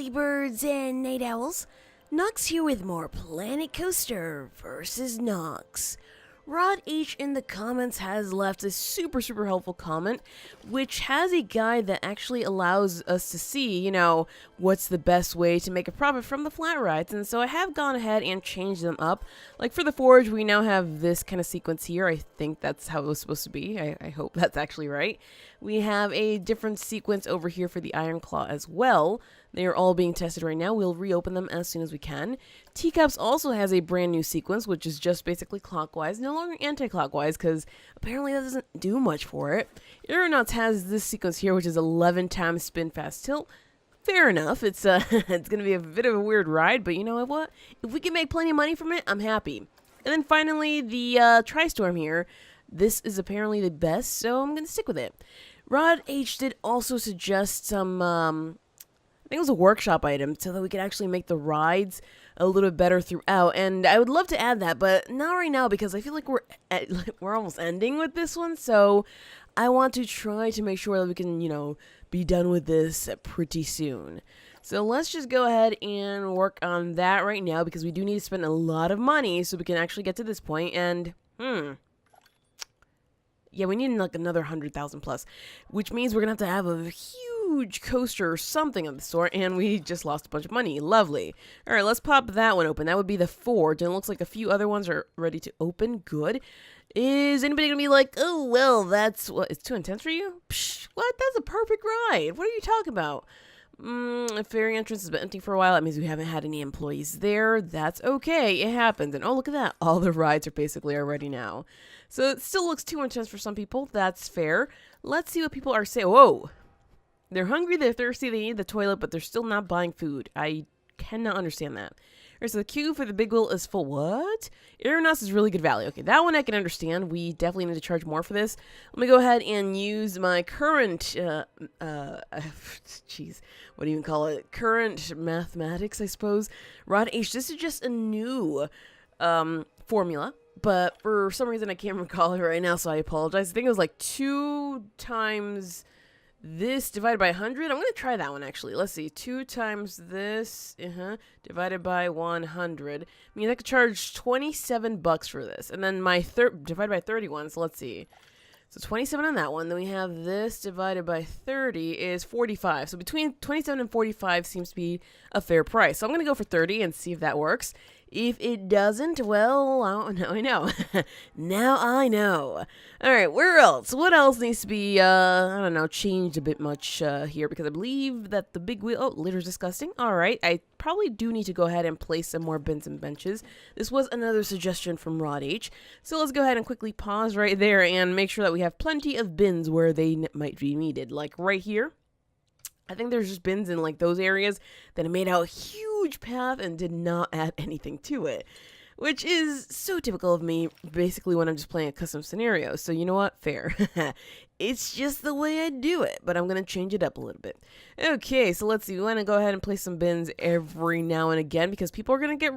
early birds and night owls. Nox here with more Planet Coaster versus Nox. Rod H in the comments has left a super helpful comment, which has a guide that actually allows us to see, what's the best way to make a profit from the flat rides. And so I have gone ahead and changed them up. Like for the Forge, we now have this kind of sequence here. I think that's how it was supposed to be. I hope that's actually right. We have a different sequence over here for the Iron Claw as well. They are all being tested right now. We'll reopen them as soon as we can. Teacups also has a brand new sequence, which is just basically clockwise, no longer anti-clockwise, because apparently that doesn't do much for it. Aeronauts has this sequence here, which is 11 times spin fast tilt. Fair enough. It's it's going to be a bit of a weird ride, but you know what? If we can make plenty of money from it, I'm happy. And then finally, the Tri-Storm here. This is apparently the best, so I'm going to stick with it. Rod H did also suggest some, I think it was a workshop item, so that we could actually make the rides a little bit better throughout. And I would love to add that, but not right now because I feel like we're almost ending with this one. So I want to try to make sure that we can, be done with this pretty soon. So let's just go ahead and work on that right now because we do need to spend a lot of money so we can actually get to this point. And yeah, we need like another 100,000 plus, which means we're gonna have a huge coaster or something of the sort, and we just lost a bunch of money. Lovely. All right, let's pop that one open. That would be the Forge, and it looks like a few other ones are ready to open. Good. Is anybody gonna be like, oh, well, that's what, it's too intense for you? Psh, what? That's a perfect ride. What are you talking about? Ferry entrance has been empty for a while. That means we haven't had any employees there. That's okay. It happens. And oh, look at that. All the rides are basically already now. So it still looks too intense for some people. That's fair. Let's see what people are saying. Whoa. They're hungry, they're thirsty, they need the toilet, but they're still not buying food. I cannot understand that. All right, so the queue for the big wheel is full. What? Aeronauts is really good value. Okay, that one I can understand. We definitely need to charge more for this. Let me go ahead and use my current, jeez, what do you even call it? Current mathematics, I suppose. Rod H, this is just a new formula, but for some reason I can't recall it right now, so I apologize. I think it was like 2 times this divided by 100. I'm going to try that one, actually. Let's see. 2 times this divided by 100. I mean, I could charge 27 bucks for this. And then my divided by 31. So let's see. So 27 on that one. Then we have this divided by 30 is 45. So between 27 and 45 seems to be a fair price. So I'm going to go for 30 and see if that works. If it doesn't, well, now I know. Now I know. All right, where else? What else needs to be, I don't know, changed a bit much here? Because I believe that the big wheel... Oh, litter's disgusting. All right, I probably do need to go ahead and place some more bins and benches. This was another suggestion from Rod H. So let's go ahead and quickly pause right there and make sure that we have plenty of bins where they might be needed. Like right here. I think there's just bins in like those areas that made out a huge path and did not add anything to it, which is so typical of me basically when I'm just playing a custom scenario. So you know what? Fair. It's just the way I do it, but I'm going to change it up a little bit. Okay, so let's see. We want to go ahead and place some bins every now and again because people are going to get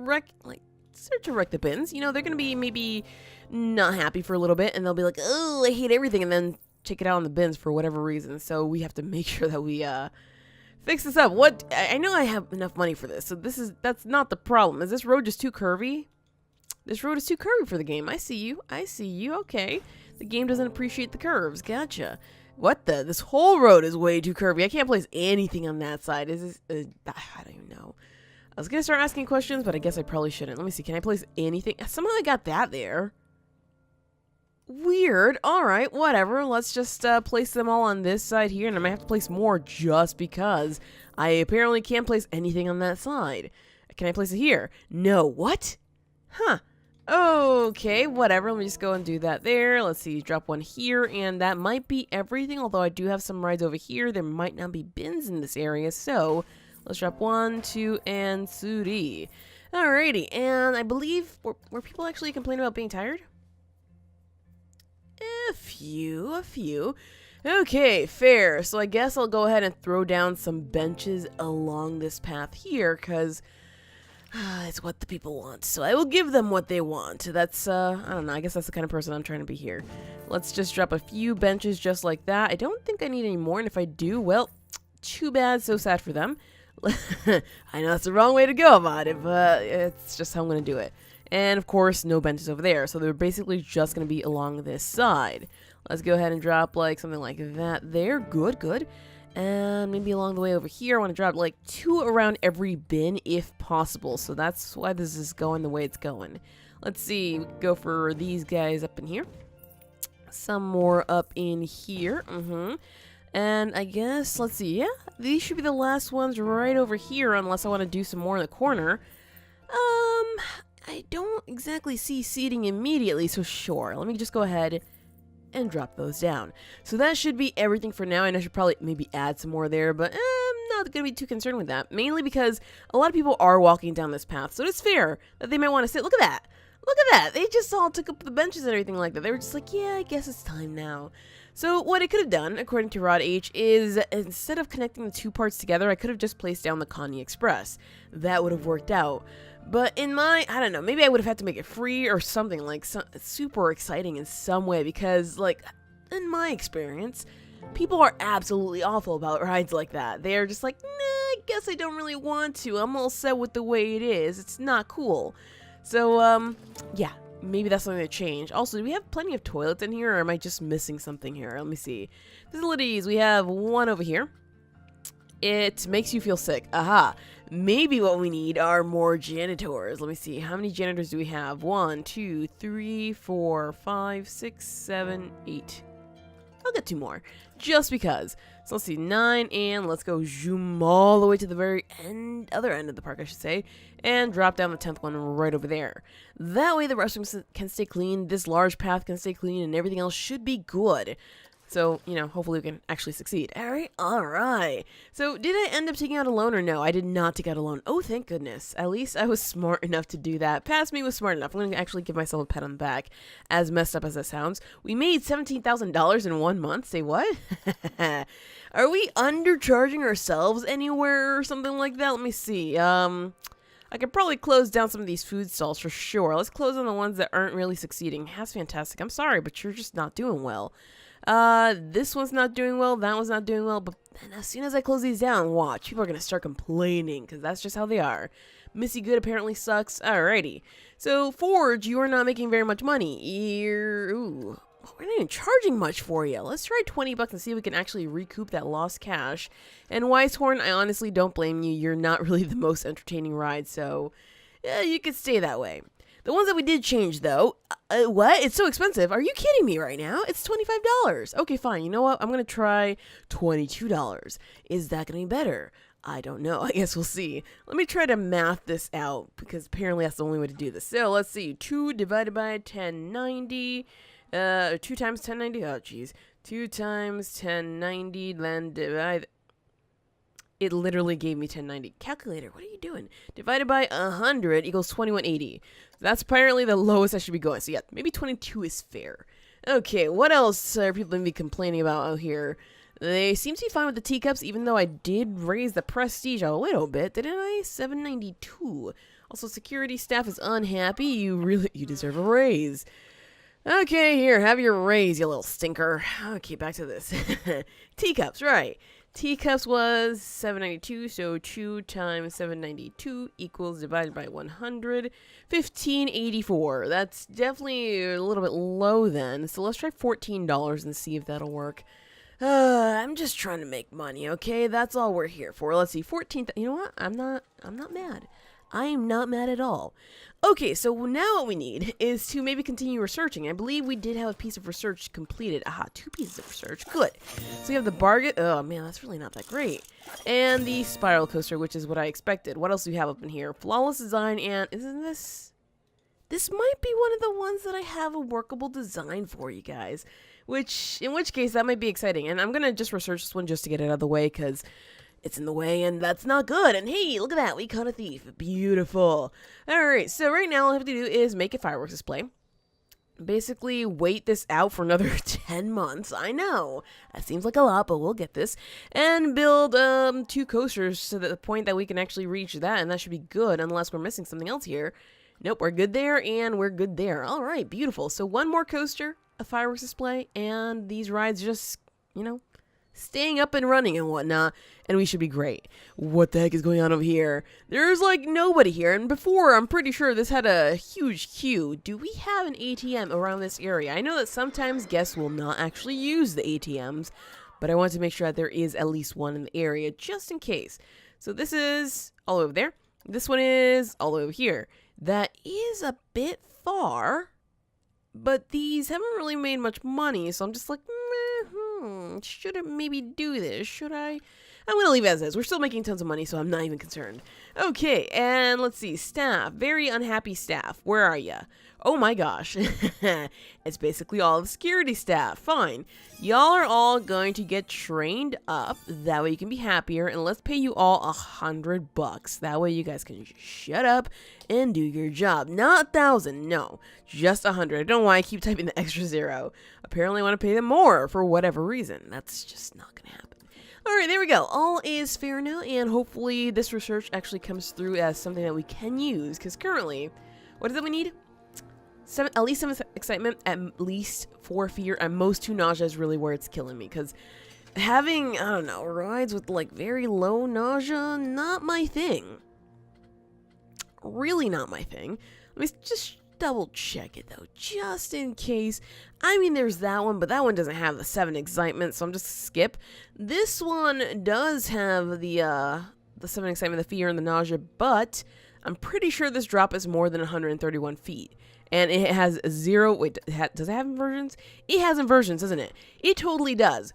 start to wreck the bins. They're going to be maybe not happy for a little bit and they'll be like, oh, I hate everything. And then take it out on the bins for whatever reason. So we have to make sure that we fix this up. I know I have enough money for this, so that's not the problem. Is this road just too curvy? This road is too curvy for the game. I see you. Okay. The game doesn't appreciate the curves. Gotcha. What this whole road is way too curvy. I can't place anything on that side. Is this I don't even know. I was gonna start asking questions, but I guess I probably shouldn't. Let me see. Can I place anything? Somehow I got that there. Weird. Alright, whatever. Let's just place them all on this side here, and I might have to place more just because I apparently can't place anything on that side. Can I place it here? No. What? Huh. Okay, whatever. Let me just go and do that there. Let's see. Drop one here, and that might be everything, although I do have some rides over here. There might not be bins in this area, so let's drop 1, 2, and 3. Alrighty, and I believe... Were people actually complaining about being tired? A few. Okay, fair. So I guess I'll go ahead and throw down some benches along this path here, because it's what the people want. So I will give them what they want. That's, I don't know, I guess that's the kind of person I'm trying to be here. Let's just drop a few benches just like that. I don't think I need any more, and if I do, well, too bad, so sad for them. I know that's the wrong way to go about it, but it's just how I'm going to do it. And of course, no benches over there, so they're basically just going to be along this side. Let's go ahead and drop like something like that there. Good, good. And maybe along the way over here, I want to drop like 2 around every bin if possible. So that's why this is going the way it's going. Let's see, we go for these guys up in here. Some more up in here. And I guess, let's see, yeah, these should be the last ones right over here unless I want to do some more in the corner. I don't exactly see seating immediately, so sure, let me just go ahead and drop those down. So that should be everything for now, and I should probably maybe add some more there, but I'm not going to be too concerned with that, mainly because a lot of people are walking down this path, so it's fair that they might want to sit. Look at that! Look at that! They just all took up the benches and everything like that. They were just like, yeah, I guess it's time now. So what I could have done, according to Rod H, is instead of connecting the 2 parts together, I could have just placed down the Connie Express. That would have worked out. But in my, I don't know, maybe I would have had to make it free or something, like super exciting in some way, because, like, in my experience, people are absolutely awful about rides like that. They're just like, nah, I guess I don't really want to. I'm all set with the way it is. It's not cool. So, yeah. Maybe that's something to change. Also, do we have plenty of toilets in here, or am I just missing something here? Let me see. Facilities, we have one over here. It makes you feel sick. Aha. Maybe what we need are more janitors. Let me see. How many janitors do we have? 1, 2, 3, 4, 5, 6, 7, 8. I'll get 2 more. Just because. So let's see. 9, and let's go zoom all the way to the very end, other end of the park, I should say. And drop down the 10th one right over there. That way the restrooms can stay clean, this large path can stay clean, and everything else should be good. So, you know, hopefully we can actually succeed. Alright. So, did I end up taking out a loan or no? I did not take out a loan. Oh, thank goodness. At least I was smart enough to do that. Past me was smart enough. I'm going to actually give myself a pat on the back, as messed up as that sounds. We made $17,000 in 1 month. Say what? Are we undercharging ourselves anywhere or something like that? Let me see. I could probably close down some of these food stalls for sure. Let's close on the ones that aren't really succeeding. That's fantastic. I'm sorry, but you're just not doing well. This one's not doing well, that one's not doing well, but then as soon as I close these down, watch, people are gonna start complaining, because that's just how they are. Missy Good apparently sucks. Alrighty. So, Forge, you are not making very much money. Ooh, we're not even charging much for you. Let's try 20 bucks and see if we can actually recoup that lost cash. And Wisehorn, I honestly don't blame you. You're not really the most entertaining ride, so yeah, you could stay that way. The ones that we did change, though, what? It's so expensive. Are you kidding me right now? It's $25. Okay, fine. You know what? I'm going to try $22. Is that going to be better? I don't know. I guess we'll see. Let me try to math this out, because apparently that's the only way to do this. So, let's see. 2 divided by 1090. 2 times 1090. Oh, jeez. 2 times 1090, then divide. It literally gave me 1090. Calculator, what are you doing? Divided by 100 equals 2180. That's apparently the lowest I should be going. So yeah, maybe 22 is fair. Okay, what else are people going to be complaining about out here? They seem to be fine with the teacups, even though I did raise the prestige a little bit, didn't I? 792. Also, security staff is unhappy. You deserve a raise. Okay, here, have your raise, you little stinker. Okay, back to this. Teacups, right. Teacups was 792, so 2 times 792 equals divided by 100, 1584. That's definitely a little bit low then, so let's try $14 and see if that'll work. I'm just trying to make money, okay? That's all we're here for. Let's see, 14. You know what? I'm not mad. I am not mad at all. Okay, so now what we need is to maybe continue researching. I believe we did have a piece of research completed. Aha, 2 pieces of research. Good. So we have the bargain. Oh, man, that's really not that great. And the spiral coaster, which is what I expected. What else do we have up in here? Flawless design, and isn't this... This might be one of the ones that I have a workable design for, you guys. In which case, that might be exciting. And I'm going to just research this one just to get it out of the way, because... it's in the way, and that's not good. And hey, look at that. We caught a thief. Beautiful. Alright, so right now all I have to do is make a fireworks display. Basically, wait this out for another 10 months. I know. That seems like a lot, but we'll get this. And build 2 coasters to the point that we can actually reach that, and that should be good, unless we're missing something else here. Nope, we're good there, and we're good there. Alright, beautiful. So 1 more coaster, a fireworks display, and these rides just, you know, staying up and running and whatnot, and we should be great. What the heck is going on over here? There's like nobody here, and before, I'm pretty sure this had a huge queue. Do we have an ATM around this area? I know that sometimes guests will not actually use the ATMs, but I want to make sure that there is at least one in the area, just in case. So this is all over there. This one is all over here. That is a bit far, but these haven't really made much money, so I'm just like, should I maybe do this? Should I? I'm going to leave it as is. We're still making tons of money, so I'm not even concerned. Okay, and let's see. Staff. Very unhappy staff. Where are ya? Oh my gosh. It's basically all the security staff. Fine. Y'all are all going to get trained up. That way you can be happier, and let's pay you all $100. That way you guys can just shut up and do your job. Not 1,000, no. Just 100. I don't know why I keep typing the extra 0. Apparently I want to pay them more for whatever reason. That's just not going to happen. Alright, there we go. All is fair now, and hopefully this research actually comes through as something that we can use, because currently, what is it we need? At least 7 excitement, at least 4 fear, and most 2 nausea is really where it's killing me, because having, I don't know, rides with like very low nausea, not my thing. Really not my thing. Let me just double check it though, just in case. I mean, there's that one, but that one doesn't have the 7 excitement, so I'm just skip. This one does have the 7 excitement, the fear, and the nausea, but I'm pretty sure this drop is more than 131 feet. And it has 0, wait, does it have inversions? It has inversions, doesn't it? It totally does.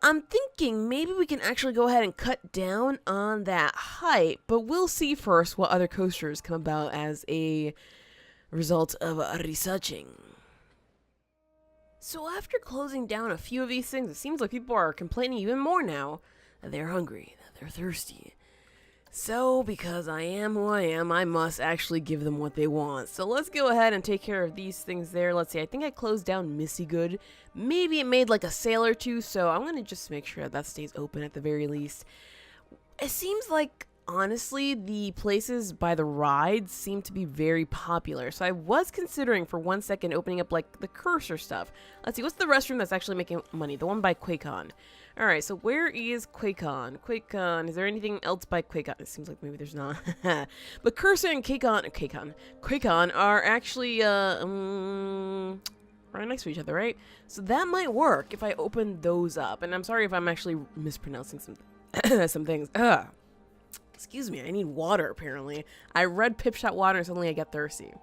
I'm thinking maybe we can actually go ahead and cut down on that height, but we'll see first what other coasters come about as a result of researching. So after closing down a few of these things, it seems like people are complaining even more now that they're hungry, that they're thirsty. So, because I am who I am, I must actually give them what they want. So let's go ahead and take care of these things there. Let's see, I think I closed down Missy Good. Maybe it made like a sale or two, so I'm going to just make sure that stays open at the very least. It seems like, honestly, the places by the rides seem to be very popular. So I was considering for 1 second opening up like the cursor stuff. Let's see, what's the restroom that's actually making money? The one by QuakeCon. Alright, so where is QuakeCon? QuakeCon, is there anything else by QuakeCon? It seems like maybe there's not. But Cursor and QuakeCon are actually, right next to each other, right? So that might work if I open those up. And I'm sorry if I'm actually mispronouncing some things. Excuse me, I need water, apparently. I read Pipshot water and suddenly I get thirsty.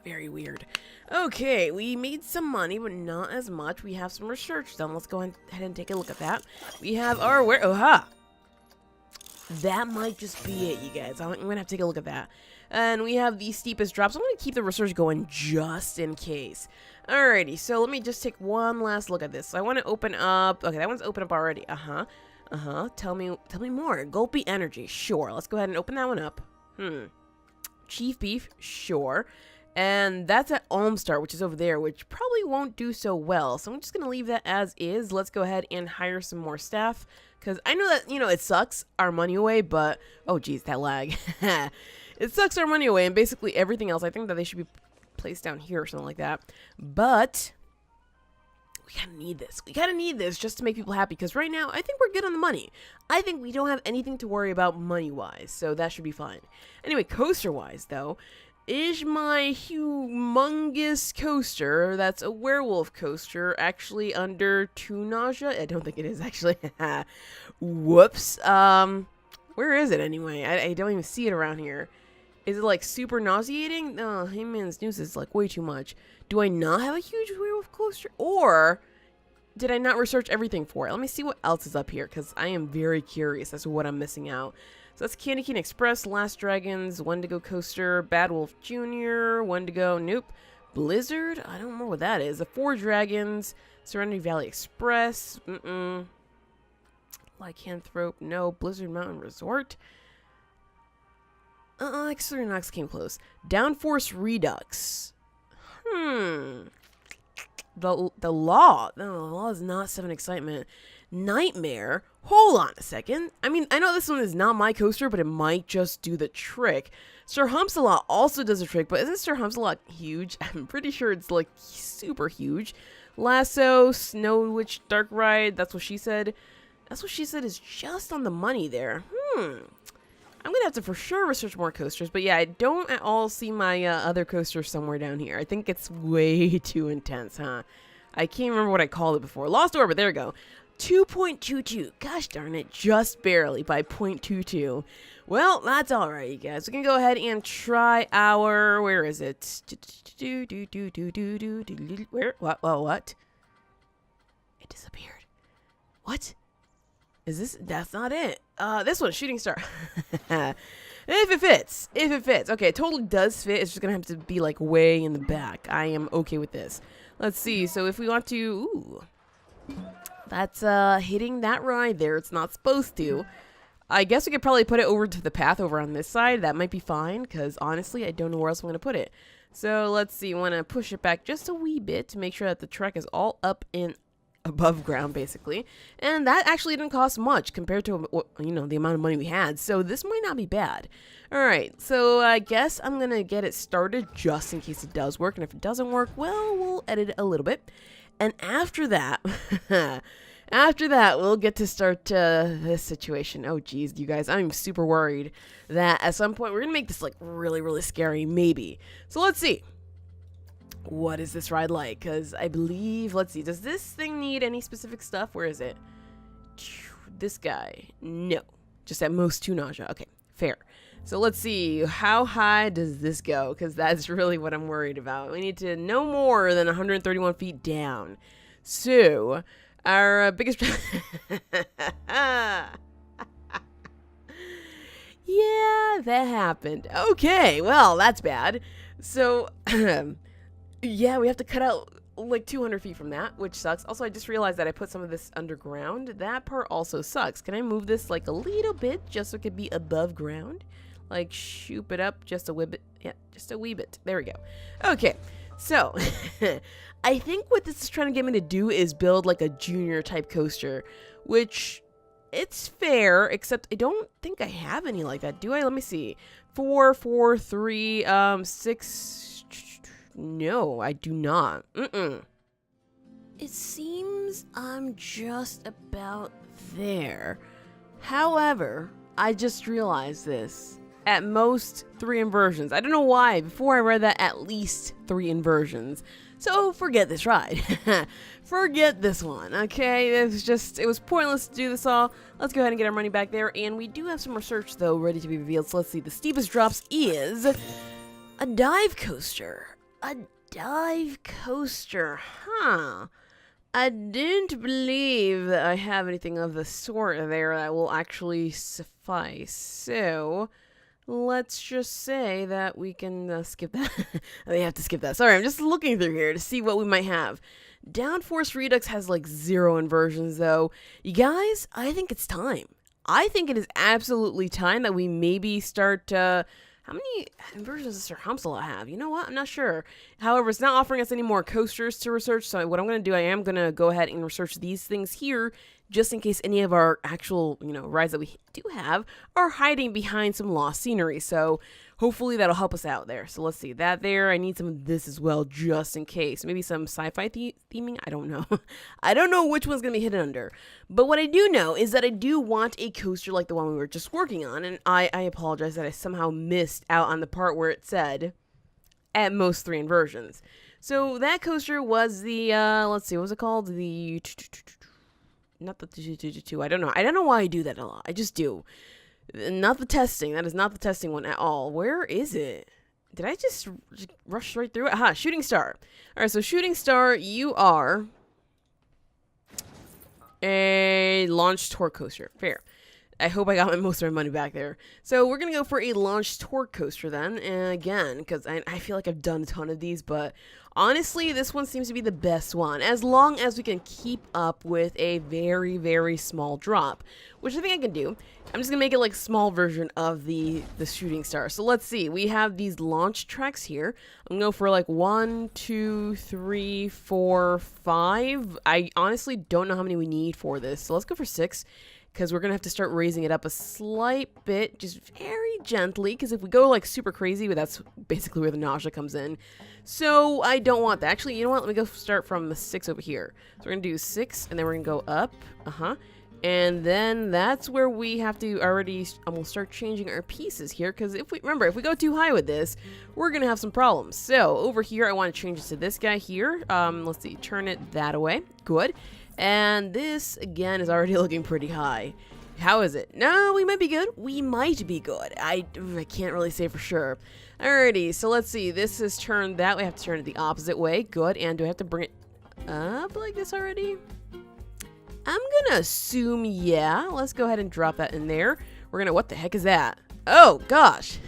Very weird. Okay, we made some money, but not as much. We have some research done. Let's go ahead and take a look at that. We have our that might just be it, you guys. I'm gonna have to take a look at that. And we have the steepest drops. I'm gonna keep the research going just in case. Alrighty, so let me just take one last look at this. So I want to open up. Okay, that one's open up already. Tell me more. Gulpy Energy. Sure. Let's go ahead and open that one up. Chief Beef. Sure. And that's at Almstar, which is over there, which probably won't do so well. So I'm just going to leave that as is. Let's go ahead and hire some more staff. Because I know that, it sucks our money away, but... Oh, geez, that lag. It sucks our money away, and basically everything else. I think that they should be placed down here or something like that. But... we kind of need this. We kind of need this just to make people happy. Because right now, I think we're good on the money. I think we don't have anything to worry about money-wise. So that should be fine. Anyway, coaster-wise, though... is my humongous coaster, that's a werewolf coaster, actually under 2 nausea? I don't think it is, actually. Whoops. Where is it, anyway? I don't even see it around here. Is it, like, super nauseating? No, Heyman's News is, like, way too much. Do I not have a huge werewolf coaster? Or did I not research everything for it? Let me see what else is up here, because I am very curious as to what I'm missing out. So that's Candy Cane Express, Last Dragons, Wendigo Coaster, Bad Wolf Jr., Wendigo, nope. Blizzard? I don't know what that is. The 4 Dragons, Serenity Valley Express, Lycanthrope, no. Blizzard Mountain Resort. Exorinox came close. Downforce Redux. The Law. No, the Law is not 7 excitement. Nightmare. Hold on a second. I mean, I know this one is not my coaster, but it might just do the trick. Sir Humpsalot also does a trick, but isn't Sir Humpsalot huge? I'm pretty sure it's like super huge. Lasso, Snow Witch Dark Ride. That's what she said. That's what she said is just on the money there. I'm going to have to for sure research more coasters. But yeah, I don't at all see my other coaster somewhere down here. I think it's way too intense, huh? I can't remember what I called it before. Lost Orbit, there we go. 2.22. Gosh darn it, just barely by 0.22. Well, that's all right, you guys. We can go ahead and try our... Where is it? Where? What? It disappeared. What? Is this? That's not it. This one, Shooting Star. If it fits. Okay, it totally does fit. It's just gonna have to be like way in the back. I am okay with this. Let's see. So if we want to, ooh, that's hitting that ride there. It's not supposed to. I guess we could probably put it over to the path over on this side. That might be fine, because honestly, I don't know where else I'm gonna put it. So let's see. I want to push it back just a wee bit to make sure that the track is all up in above ground, basically. And that actually didn't cost much compared to, you know, the amount of money we had. So this might not be bad. All right, so I guess I'm going to get it started just in case it does work. And if it doesn't work, well, we'll edit it a little bit. And after that, we'll get to start this situation. Oh, geez, you guys, I'm super worried that at some point we're going to make this like really, really scary, maybe. So let's see. What is this ride like? Because I believe, let's see, does this thing need any specific stuff? Where is it? This guy. No. Just at most 2 nausea. Okay, fair. So let's see, how high does this go? Because that's really what I'm worried about. We need to no more than 131 feet down. So, our biggest... Yeah, that happened. Okay, well, that's bad. So... Yeah, we have to cut out like 200 feet from that, which sucks. Also, I just realized that I put some of this underground. That part also sucks. Can I move this like a little bit just so it could be above ground? Like, shoop it up just a wee bit. Yeah, just a wee bit. There we go. Okay, so I think what this is trying to get me to do is build like a junior type coaster, which it's fair, except I don't think I have any like that. Do I? Let me see. 4, 4, 3, 6... No, I do not. It seems I'm just about there. However, I just realized this. At most 3 inversions. I don't know why. Before I read that, at least 3 inversions. So forget this ride. Forget this one, okay? It was pointless to do this all. Let's go ahead and get our money back there. And we do have some research, though, ready to be revealed. So let's see. The steepest drops is a dive coaster. A dive coaster, huh? I didn't believe that I have anything of the sort there that will actually suffice. So, let's just say that we can skip that. We have to skip that. Sorry, I'm just looking through here to see what we might have. Downforce Redux has like 0 inversions, though. You guys, I think it's time. I think it is absolutely time that we maybe start... How many inversions does Sir Hamsala have? You know what? I'm not sure. However, it's not offering us any more coasters to research, so what I'm going to do, I am going to go ahead and research these things here, just in case any of our actual, you know, rides that we do have are hiding behind some lost scenery. So hopefully that'll help us out there. So let's see. That there, I need some of this as well, just in case. Maybe some sci-fi theming? I don't know. I don't know which one's going to be hidden under. But what I do know is that I do want a coaster like the one we were just working on. And I apologize that I somehow missed out on the part where it said at most 3 inversions. So that coaster was the, let's see, what was it called? The... Not the 222. I don't know. I don't know why I do that a lot. I just do. Not the testing. That is not the testing one at all. Where is it? Did I just rush right through it? Aha, Shooting Star. All right, so Shooting Star, you are a launch tour coaster. Fair. I hope I got most of my money back there. So we're going to go for a launch tour coaster then. And again, because I feel like I've done a ton of these, but honestly, this one seems to be the best one. As long as we can keep up with a very, very small drop, which I think I can do. I'm just going to make it like a small version of the Shooting Star. So let's see. We have these launch tracks here. I'm going to go for like 1, 2, 3, 4, 5. I honestly don't know how many we need for this. So let's go for 6. because we're going to have to start raising it up a slight bit, just very gently, because if we go like super crazy, that's basically where the nausea comes in. So I don't want that. Actually, you know what? Let me go start from the 6 over here. So we're going to do 6, and then we're going to go up. And then that's where we have to already almost start changing our pieces here, because if we go too high with this, we're going to have some problems. So over here, I want to change it to this guy here. Let's see, turn it that way. Good. And this, again, is already looking pretty high. How is it? No, we might be good. We might be good. I can't really say for sure. Alrighty, so let's see. This is turned that way. I have to turn it the opposite way. Good. And do I have to bring it up like this already? I'm gonna assume, yeah. Let's go ahead and drop that in there. We're gonna, what the heck is that? Oh, gosh.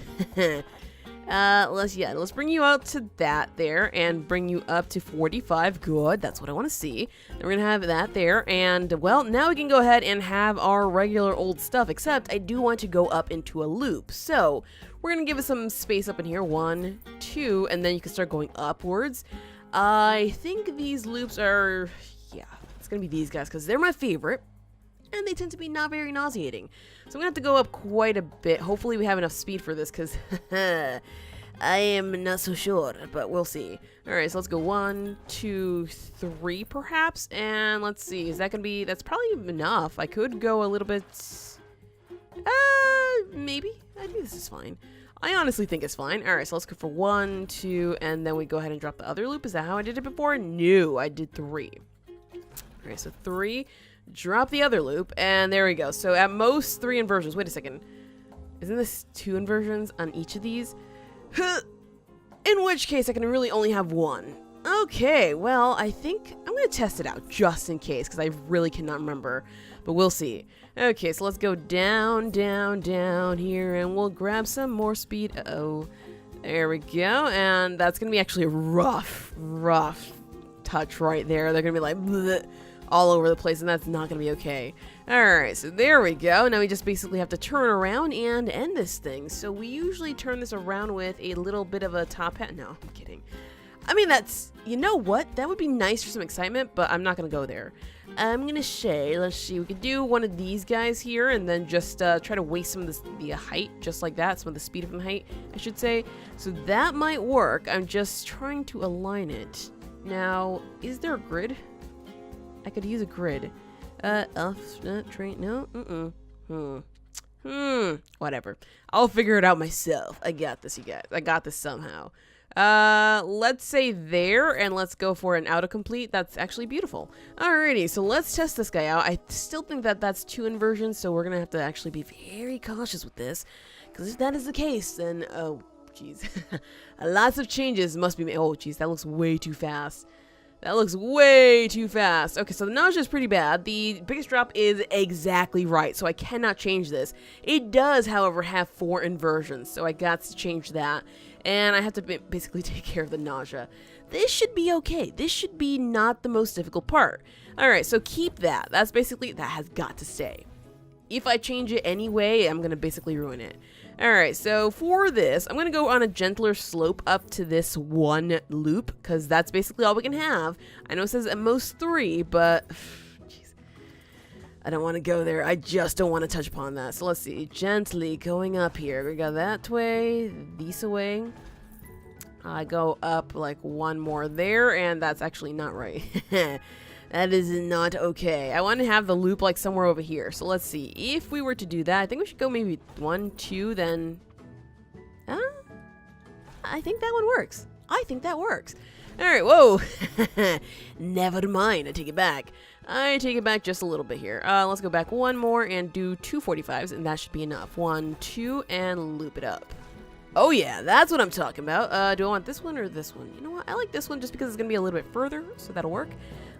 Let's bring you out to that there and bring you up to 45. Good, that's what I want to see. Then we're gonna have that there, and well, now we can go ahead and have our regular old stuff, except I do want to go up into a loop. So we're gonna give it some space up in here. 1, 2, and then you can start going upwards. I think these loops are, yeah, it's gonna be these guys because they're my favorite. And they tend to be not very nauseating. So I'm going to have to go up quite a bit. Hopefully we have enough speed for this, because I am not so sure, but we'll see. Alright, so let's go 1, 2, 3 perhaps. And let's see, is that going to be, that's probably enough. I could go a little bit, maybe. I think this is fine. I honestly think it's fine. Alright, so let's go for 1, 2, and then we go ahead and drop the other loop. Is that how I did it before? No, I did 3. Alright, so 3. Drop the other loop, and there we go. So at most 3 inversions. Wait a second. Isn't this 2 inversions on each of these? In which case, I can really only have 1. Okay, well, I think I'm going to test it out just in case, because I really cannot remember. But we'll see. Okay, so let's go down, down, down here, and we'll grab some more speed. Uh-oh. There we go, and that's going to be actually a rough touch right there. They're going to be like, bleh, all over the place, and that's not going to be okay. Alright, so there we go. Now we just basically have to turn around and end this thing. So we usually turn this around with a little bit of a top hat. No, I'm kidding. I mean, that's, you know what? That would be nice for some excitement, but I'm not going to go there. I'm going to say, let's see, we could do one of these guys here and then just try to waste some of the height, just like that, some of the speed of the height, I should say. So that might work. I'm just trying to align it. Now, is there a grid? I could use a grid. Train, no, whatever. I'll figure it out myself. I got this, you guys. I got this somehow. Let's say there, and let's go for an autocomplete. That's actually beautiful. Alrighty, so let's test this guy out. I still think that that's 2 inversions, so we're gonna have to actually be very cautious with this, because if that is the case, then, oh, jeez. Lots of changes must be made. Oh, jeez, that looks way too fast. That looks way too fast. Okay, so the nausea is pretty bad. The biggest drop is exactly right, so I cannot change this. It does, however, have 4 inversions, so I got to change that. And I have to basically take care of the nausea. This should be okay. This should be not the most difficult part. Alright, so keep that. That's basically, that has got to stay. If I change it anyway, I'm going to basically ruin it. Alright, so for this, I'm going to go on a gentler slope up to this 1 loop, because that's basically all we can have. I know it says at most 3, but jeez, I don't want to go there. I just don't want to touch upon that. So let's see, gently going up here. We got that way, this way. I go up like 1 more there, and that's actually not right. That is not okay. I want to have the loop like somewhere over here. So let's see. If we were to do that, I think we should go maybe 1, 2, then... I think that one works. I think that works. Alright, whoa. Never mind. I take it back. I take it back just a little bit here. Let's go back 1 more and do 2 45s, and that should be enough. 1, 2, and loop it up. Oh yeah, that's what I'm talking about. Do I want this one or this one? You know what? I like this one just because it's going to be a little bit further, so that'll work.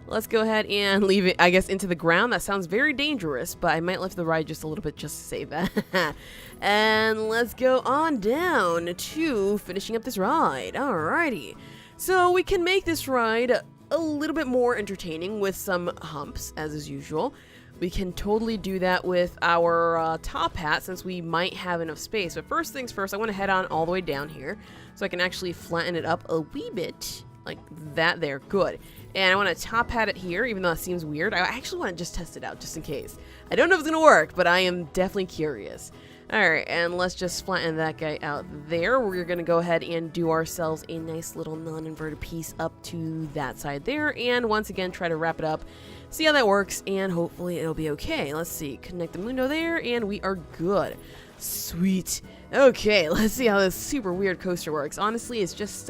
Let's go ahead and leave it, I guess, into the ground. That sounds very dangerous, but I might lift the ride just a little bit just to save that. And let's go on down to finishing up this ride. Alrighty. So we can make this ride a little bit more entertaining with some humps, as is usual. We can totally do that with our top hat, since we might have enough space. But first things first, I want to head on all the way down here so I can actually flatten it up a wee bit. Like that there. Good. And I want to top hat it here, even though that seems weird. I actually want to just test it out, just in case. I don't know if it's going to work, but I am definitely curious. Alright, and let's just flatten that guy out there. We're going to go ahead and do ourselves a nice little non-inverted piece up to that side there. And once again, try to wrap it up. See how that works, and hopefully it'll be okay. Let's see. Connect the mundo there, and we are good. Sweet. Okay, let's see how this super weird coaster works. Honestly, it's just,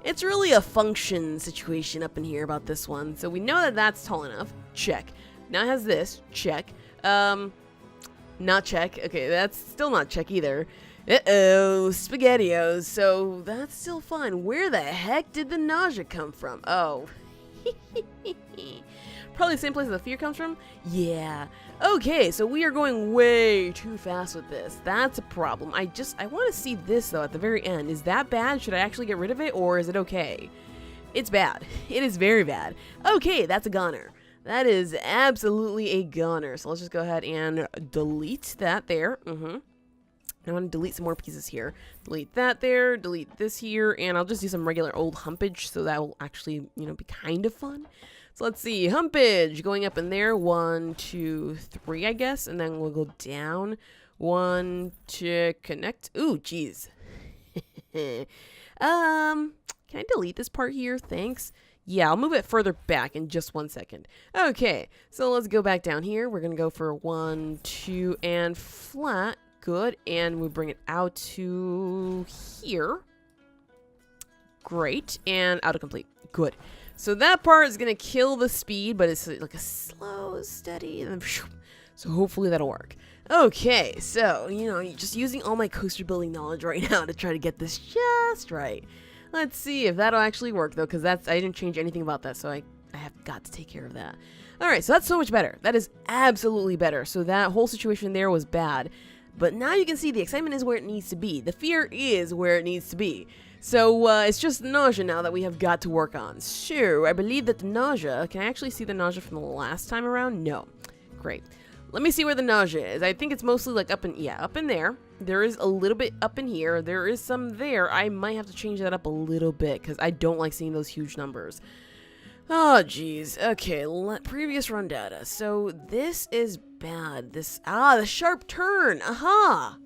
it's really a function situation up in here about this one. So we know that that's tall enough. Check. Now it has this. Check. Not check. Okay, that's still not check either. Uh-oh, SpaghettiOs. So that's still fine. Where the heck did the nausea come from? Oh. Probably the same place the fear comes from? Yeah. Okay, so we are going way too fast with this. That's a problem. I want to see this, though, at the very end. Is that bad? Should I actually get rid of it, or is it okay? It's bad. It is very bad. Okay, that's a goner. That is absolutely a goner. So let's just go ahead and delete that there. I want to delete some more pieces here. Delete that there, delete this here, and I'll just do some regular old humpage, so that will actually, you know, be kind of fun. So let's see, humpage going up in there. 1, 2, 3, I guess, and then we'll go down. 1 to connect. Ooh, jeez. Can I delete this part here? Thanks. Yeah, I'll move it further back in just 1 second. Okay, so let's go back down here. We're gonna go for 1, 2, and flat. Good, and we bring it out to here. Great, and autocomplete. Good. So that part is gonna kill the speed, but it's like a slow, steady, and then so hopefully that'll work. Okay, so, you know, just using all my coaster building knowledge right now to try to get this just right. Let's see if that'll actually work, though, because I didn't change anything about that, so I have got to take care of that. Alright, so that's so much better. That is absolutely better. So that whole situation there was bad. But now you can see the excitement is where it needs to be. The fear is where it needs to be. So it's just the nausea now that we have got to work on. So I believe that the nausea... Can I actually see the nausea from the last time around? No. Great. Let me see where the nausea is. I think it's mostly like up in there. There is a little bit up in here. There is some there. I might have to change that up a little bit because I don't like seeing those huge numbers. Oh, geez. Okay, previous run data. So this is bad. The sharp turn. Aha!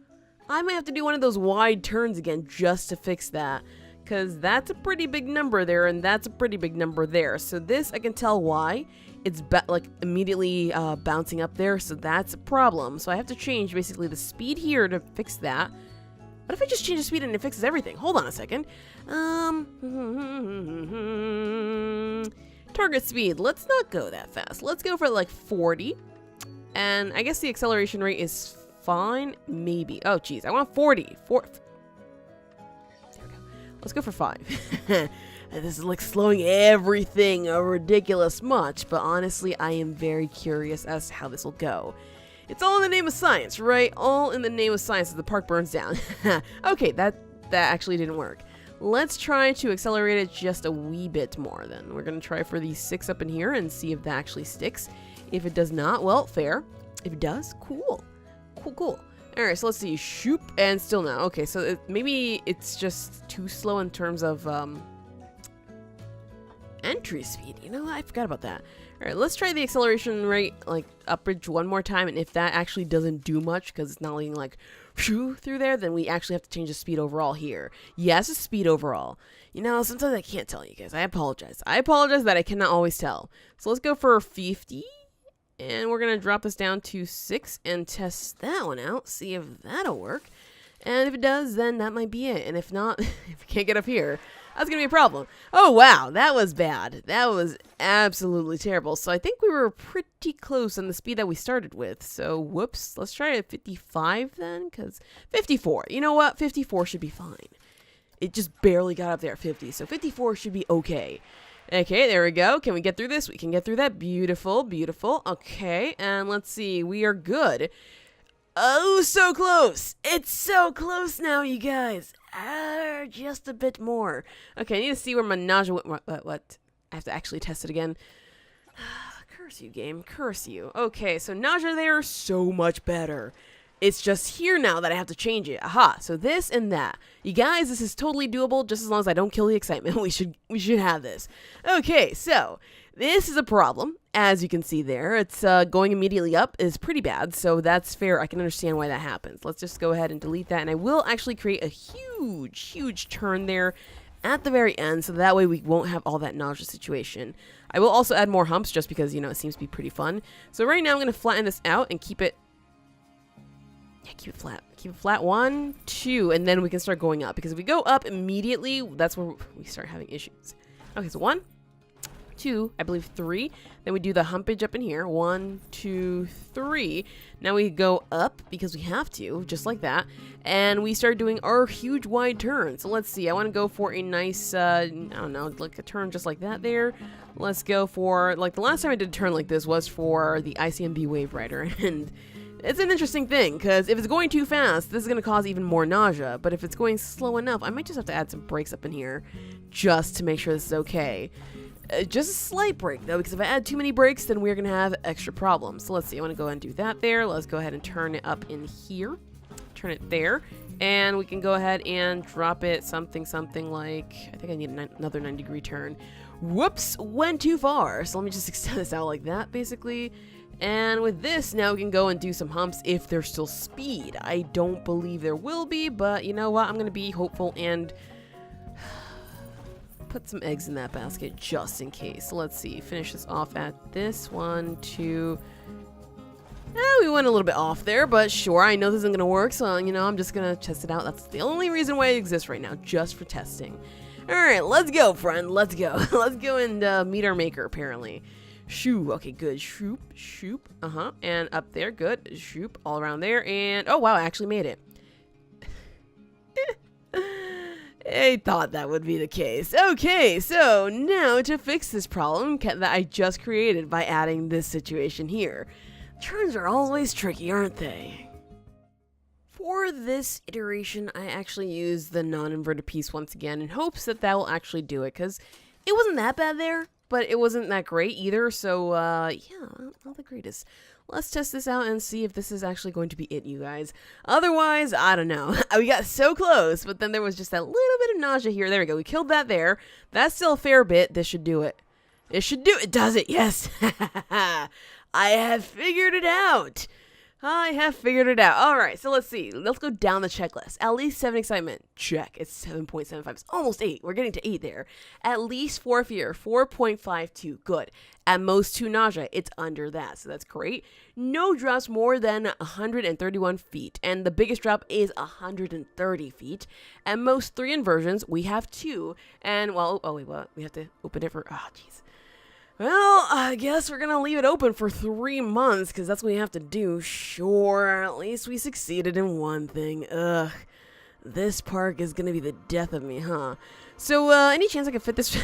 I might have to do one of those wide turns again just to fix that. Because that's a pretty big number there, and that's a pretty big number there. So this, I can tell why. It's like immediately bouncing up there, so that's a problem. So I have to change basically the speed here to fix that. What if I just change the speed and it fixes everything? Hold on a second. Target speed. Let's not go that fast. Let's go for like 40. And I guess the acceleration rate is fine. Maybe. Oh, geez. I want 40. There we go. Let's go for 5. This is like slowing everything a ridiculous much, but honestly, I am very curious as to how this will go. It's all in the name of science, right? All in the name of science as the park burns down. Okay, that actually didn't work. Let's try to accelerate it just a wee bit more then. We're going to try for these 6 up in here and see if that actually sticks. If it does not, well, fair. If it does, cool. Cool. Alright, so let's see. Shoop, and still no. Okay, so maybe it's just too slow in terms of... entry speed. You know what? I forgot about that. Alright, let's try the acceleration rate, like, upwards one more time, and if that actually doesn't do much, because it's not letting, like, shoo through there, then we actually have to change the speed overall here. Yes, the speed overall. You know, sometimes I can't tell you guys. I apologize. I apologize that I cannot always tell. So let's go for 50, and we're going to drop this down to 6 and test that one out, see if that'll work. And if it does, then that might be it. And if not, if we can't get up here, that's going to be a problem. Oh, wow. That was bad. That was absolutely terrible. So I think we were pretty close on the speed that we started with. So, whoops. Let's try it at 55 then, because 54. You know what? 54 should be fine. It just barely got up there at 50. So 54 should be okay. Okay, there we go. Can we get through this? We can get through that. Beautiful, beautiful. Okay, and let's see. We are good. Oh, so close. It's so close now, you guys. Just a bit more. Okay, I need to see where my nausea went. What? I have to actually test it again. Curse you, game. Curse you. Okay, so nausea there, so much better. It's just here now that I have to change it. Aha, so this and that. You guys, this is totally doable just as long as I don't kill the excitement. We should have this. Okay, so this is a problem. As you can see there, it's going immediately up is pretty bad, so that's fair. I can understand why that happens. Let's just go ahead and delete that, and I will actually create a huge turn there at the very end, so that way we won't have all that nausea situation. I will also add more humps just because, you know, it seems to be pretty fun. So right now I'm going to flatten this out and keep it flat. Keep it flat. 1, 2, and then we can start going up. Because if we go up immediately, that's where we start having issues. Okay, so 1, 2, I believe 3. Then we do the humpage up in here. 1, 2, 3. Now we go up because we have to, just like that. And we start doing our huge wide turn. So let's see. I want to go for a nice, I don't know, like a turn just like that there. Let's go for, like the last time I did a turn like this was for the ICMB Wave Rider. And it's an interesting thing, because if it's going too fast, this is going to cause even more nausea. But if it's going slow enough, I might just have to add some brakes up in here just to make sure this is okay. Just a slight break, though, because if I add too many brakes, then we're going to have extra problems. So let's see. I want to go ahead and do that there. Let's go ahead and turn it up in here. Turn it there. And we can go ahead and drop it something like, I think I need another 90-degree turn. Whoops, went too far. So let me just extend this out like that, basically. And with this, now we can go and do some humps if there's still speed. I don't believe there will be, but you know what? I'm going to be hopeful and put some eggs in that basket just in case. So let's see. Finish this off at this. 1, 2. We went a little bit off there, but sure, I know this isn't going to work, so, you know, I'm just going to test it out. That's the only reason why it exists right now, just for testing. All right, let's go, friend. Let's go. Let's go and meet our maker, apparently. Shoo. Okay, good. Shoop, shoop. And up there. Good. Shoop. All around there. And, oh, wow, I actually made it. I thought that would be the case. Okay, so now to fix this problem that I just created by adding this situation here. Turns are always tricky, aren't they? For this iteration, I actually used the non-inverted piece once again in hopes that that will actually do it, because it wasn't that bad there. But it wasn't that great either, so, yeah, not the greatest. Let's test this out and see if this is actually going to be it, you guys. Otherwise, I don't know. We got so close, but then there was just that little bit of nausea here. There we go. We killed that there. That's still a fair bit. This should do it. It should do it. Does it? Yes. I have figured it out. I have figured it out. All right, so let's see. Let's go down the checklist. At least 7 excitement. Check. It's 7.75. It's almost 8. We're getting to 8 there. At least 4 fear. 4.52. Good. At most 2 nausea. It's under that, so that's great. No drops more than 131 feet, and the biggest drop is 130 feet. At most 3 inversions. We have 2, and well, oh wait, what? We have to open it for. Oh, jeez. Well, I guess we're going to leave it open for 3 months, because that's what we have to do. Sure, at least we succeeded in one thing. Ugh, this park is going to be the death of me, huh? So, any chance I can fit this,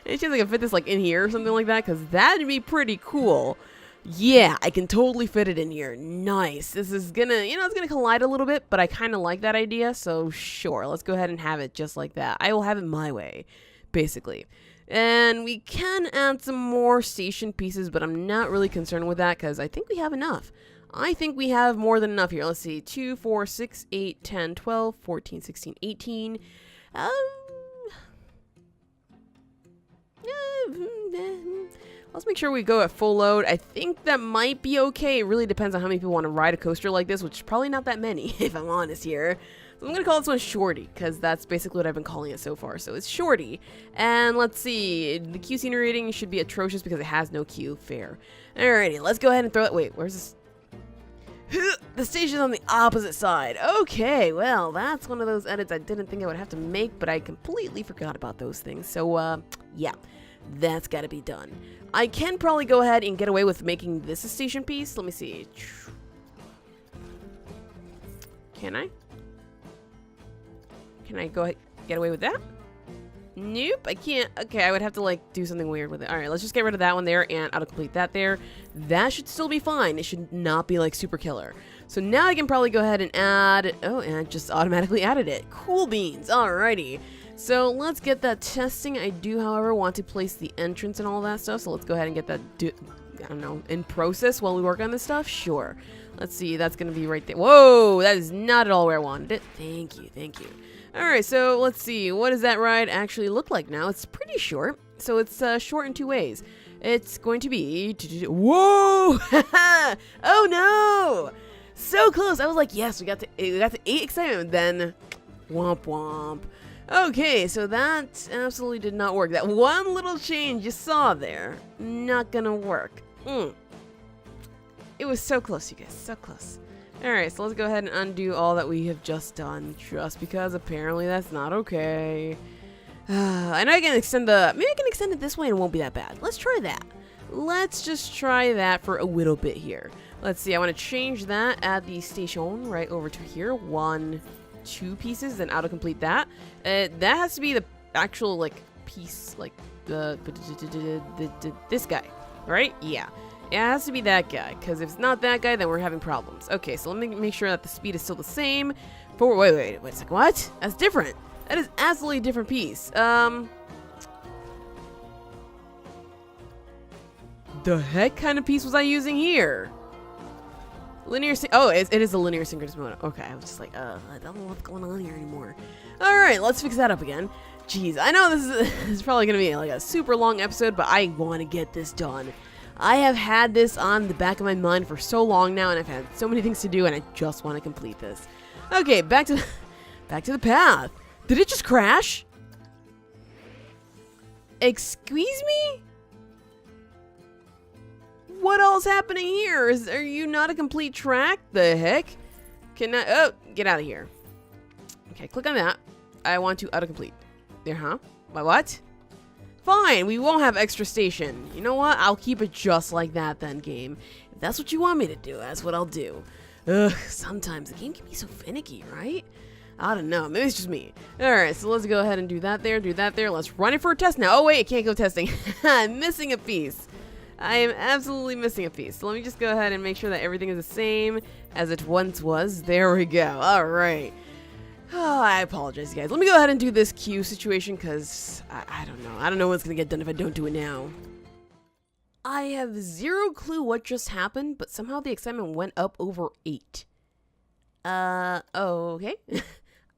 any chance I can fit this, like, in here or something like that? Because that'd be pretty cool. Yeah, I can totally fit it in here. Nice. This is going to, you know, it's going to collide a little bit, but I kind of like that idea, so sure, let's go ahead and have it just like that. I will have it my way, basically. And we can add some more station pieces, but I'm not really concerned with that because I think we have enough. I think we have more than enough here. Let's see. 2, 4, 6, 8, 10, 12, 14, 16, 18. Let's make sure we go at full load. I think that might be okay. It really depends on how many people want to ride a coaster like this, which is probably not that many, if I'm honest here. So I'm going to call this one Shorty, because that's basically what I've been calling it so far. So it's Shorty. And let's see. The Q scenery rating should be atrocious because it has no Q. Fair. Alrighty, let's go ahead and throw it. Wait, where's this? The station's on the opposite side. Okay, well, that's one of those edits I didn't think I would have to make, but I completely forgot about those things. So, yeah, that's got to be done. I can probably go ahead and get away with making this a station piece. Let me see. Can I? Can I go ahead get away with that? Nope, I can't. Okay, I would have to, like, do something weird with it. Alright, let's just get rid of that one there and autocomplete that there. That should still be fine. It should not be, like, super killer. So now I can probably go ahead and add... Oh, and I just automatically added it. Cool beans. Alrighty. So let's get that testing. I do, however, want to place the entrance and all that stuff. So let's go ahead and get that I don't know, in process while we work on this stuff? Sure. Let's see, that's gonna be right there. Whoa, that is not at all where I wanted it. Thank you, thank you. All right, so let's see, what does that ride actually look like now? It's pretty short, so it's short in two ways. It's going to be, whoa, oh no, so close. I was like, yes, we got to 8 excitement, then womp womp. Okay, so that absolutely did not work. That one little change you saw there, not gonna work. It was so close, you guys, so close. Alright, so let's go ahead and undo all that we have just done, just because apparently that's not okay. I know I can extend maybe I can extend it this way and it won't be that bad. Let's try that. Let's just try that for a little bit here. Let's see, I want to change that at the station right over to here. 1, 2 pieces, then autocomplete that. That has to be the actual, like, piece, like, this guy, right? Yeah. It has to be that guy, because if it's not that guy, then we're having problems. Okay, so let me make sure that the speed is still the same. Wait a second, what? That's different. That is absolutely a different piece. The heck kind of piece was I using here? Linear it is a linear synchronous mode. Okay, I was just like, I don't know what's going on here anymore. Alright, let's fix that up again. Jeez, I know this is probably going to be like a super long episode, but I want to get this done. I have had this on the back of my mind for so long now, and I've had so many things to do, and I just want to complete this. Okay, back to the path. Did it just crash? Excuse me? What all's happening here? Are you not a complete track? The heck? Oh, get out of here. Okay, click on that. I want to autocomplete. There, huh? What? Fine, we won't have extra station. You know what? I'll keep it just like that then, game. If that's what you want me to do, that's what I'll do. Ugh, sometimes the game can be so finicky, right? I don't know. Maybe it's just me. Alright, so let's go ahead and do that there, do that there. Let's run it for a test now. Oh, wait, it can't go testing. I'm missing a piece. I am absolutely missing a piece. So let me just go ahead and make sure that everything is the same as it once was. There we go. Alright. Oh, I apologize, guys. Let me go ahead and do this queue situation because I don't know. I don't know what's going to get done if I don't do it now. I have zero clue what just happened, but somehow the excitement went up over 8. Okay.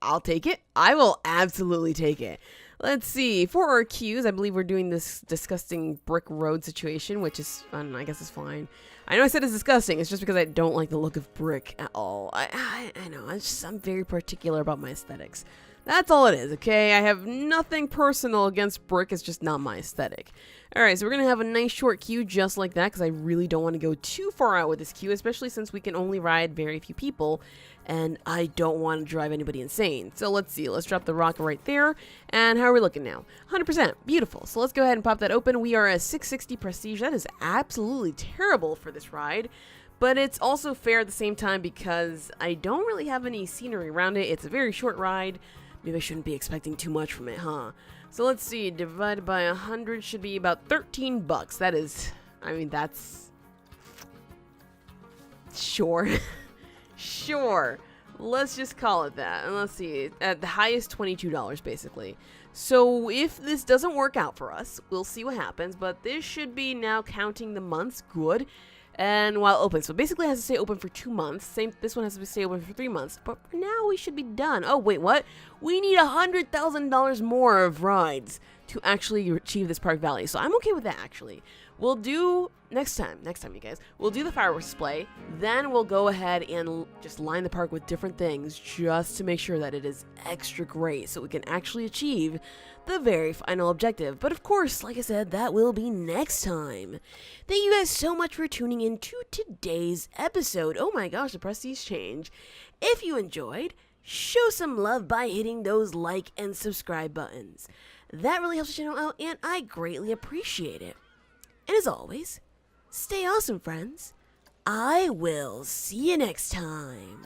I'll take it. I will absolutely take it. Let's see. For our queues, I believe we're doing this disgusting brick road situation, which is, I don't know, I guess it's fine. I know I said it's disgusting. It's just because I don't like the look of brick at all. I know. I'm very particular about my aesthetics. That's all it is, okay? I have nothing personal against brick. It's just not my aesthetic. Alright, so we're going to have a nice short queue just like that because I really don't want to go too far out with this queue, especially since we can only ride very few people, and I don't want to drive anybody insane. So let's see. Let's drop the rocket right there. And how are we looking now? 100%. Beautiful. So let's go ahead and pop that open. We are at 660 prestige. That is absolutely terrible for this ride. But it's also fair at the same time because I don't really have any scenery around it. It's a very short ride. Maybe I shouldn't be expecting too much from it, huh? So let's see. Divided by 100 should be about 13 bucks. That is, I mean, that's... Sure. Sure. Let's just call it that. And let's see. At the highest, $22, basically. So if this doesn't work out for us, we'll see what happens. But this should be now counting the months. Good. And while open. So basically it has to stay open for 2 months. This one has to stay open for 3 months. But for now, we should be done. Oh, wait, what? We need $100,000 more of rides to actually achieve this park value. So I'm okay with that, actually. We'll do next time, you guys. We'll do the fireworks display. Then we'll go ahead and just line the park with different things just to make sure that it is extra great so we can actually achieve the very final objective. But of course, like I said, that will be next time. Thank you guys so much for tuning in to today's episode. Oh my gosh, the prestige change. If you enjoyed, show some love by hitting those like and subscribe buttons. That really helps the channel out and I greatly appreciate it. And as always, stay awesome, friends. I will see you next time.